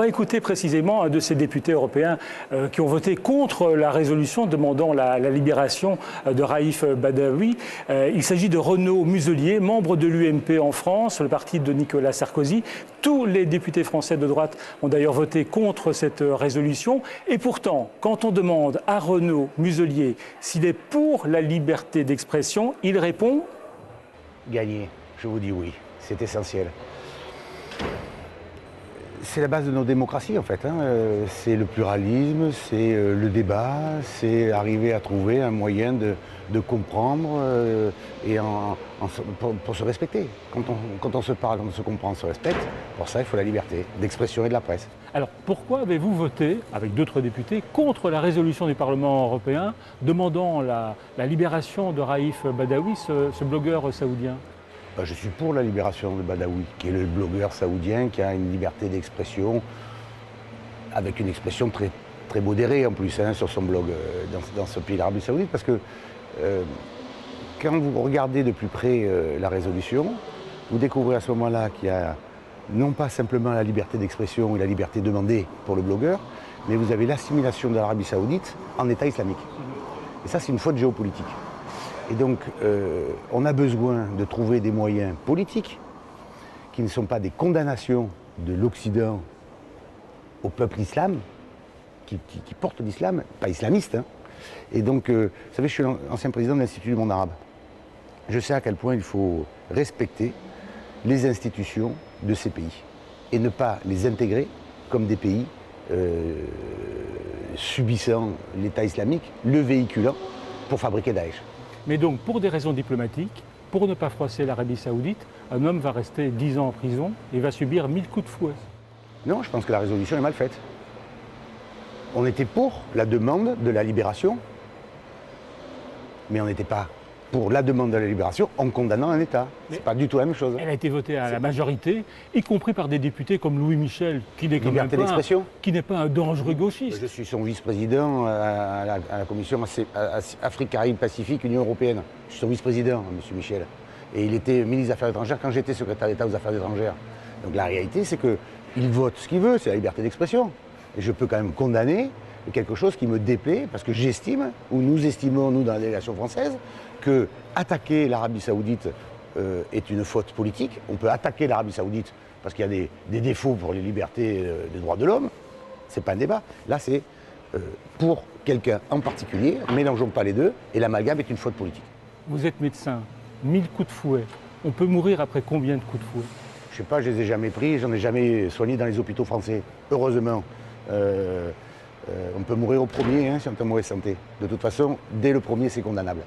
On va écouter précisément un de ces députés européens qui ont voté contre la résolution demandant la libération de Raif Badawi. Il s'agit de Renaud Muselier, membre de l'UMP en France, le parti de Nicolas Sarkozy. Tous les députés français de droite ont d'ailleurs voté contre cette résolution. Et pourtant, quand on demande à Renaud Muselier s'il est pour la liberté d'expression, il répond « Gagner, je vous dis oui, c'est essentiel ». C'est la base de nos démocraties en fait, hein. C'est le pluralisme, c'est le débat, c'est arriver à trouver un moyen de comprendre et pour se respecter. Quand on se parle, quand on se comprend, on se respecte, pour ça il faut la liberté d'expression et de la presse. Alors pourquoi avez-vous voté, avec d'autres députés, contre la résolution du Parlement européen demandant la libération de Raif Badawi, ce blogueur saoudien ? Je suis pour la libération de Badawi, qui est le blogueur saoudien qui a une liberté d'expression, avec une expression très, très modérée en plus hein, sur son blog dans ce pays d'Arabie Saoudite, parce que quand vous regardez de plus près la résolution, vous découvrez à ce moment-là qu'il y a non pas simplement la liberté d'expression et la liberté demandée pour le blogueur, mais vous avez l'assimilation de l'Arabie Saoudite en État islamique. Et ça, c'est une faute géopolitique. Et donc, on a besoin de trouver des moyens politiques qui ne sont pas des condamnations de l'Occident au peuple islam, qui porte l'islam, pas islamiste. Hein. Et donc, vous savez, je suis ancien président de l'Institut du monde arabe. Je sais à quel point il faut respecter les institutions de ces pays et ne pas les intégrer comme des pays subissant l'État islamique, le véhiculant pour fabriquer Daesh. Mais donc, pour des raisons diplomatiques, pour ne pas froisser l'Arabie Saoudite, un homme va rester 10 ans en prison et va subir 1000 coups de fouet. Non, je pense que la résolution est mal faite. On était pour la demande de la libération, mais on n'était pas pour la demande de la libération en condamnant un État. C'est pas du tout la même chose. Elle a été votée à la majorité, y compris par des députés comme Louis Michel, qui n'est pas un dangereux gauchiste. Je suis son vice-président à la Commission Afrique, Caraïbes, Pacifique, Union Européenne. Je suis son vice-président, M. Michel. Et il était ministre des Affaires étrangères quand j'étais secrétaire d'État aux Affaires étrangères. Donc la réalité, c'est qu'il vote ce qu'il veut, c'est la liberté d'expression. Et je peux quand même condamner quelque chose qui me déplaît, parce que j'estime, ou nous estimons, nous, dans la délégation française, que attaquer l'Arabie Saoudite est une faute politique. On peut attaquer l'Arabie Saoudite parce qu'il y a des défauts pour les libertés des droits de l'homme. C'est pas un débat. Là, c'est pour quelqu'un en particulier. Mélangeons pas les deux. Et l'amalgame est une faute politique. Vous êtes médecin. 1000 coups de fouet. On peut mourir après combien de coups de fouet? Je sais pas, je les ai jamais pris. J'en ai jamais soigné dans les hôpitaux français. Heureusement. On peut mourir au premier hein, si on est en mauvaise santé. De toute façon, dès le premier, c'est condamnable.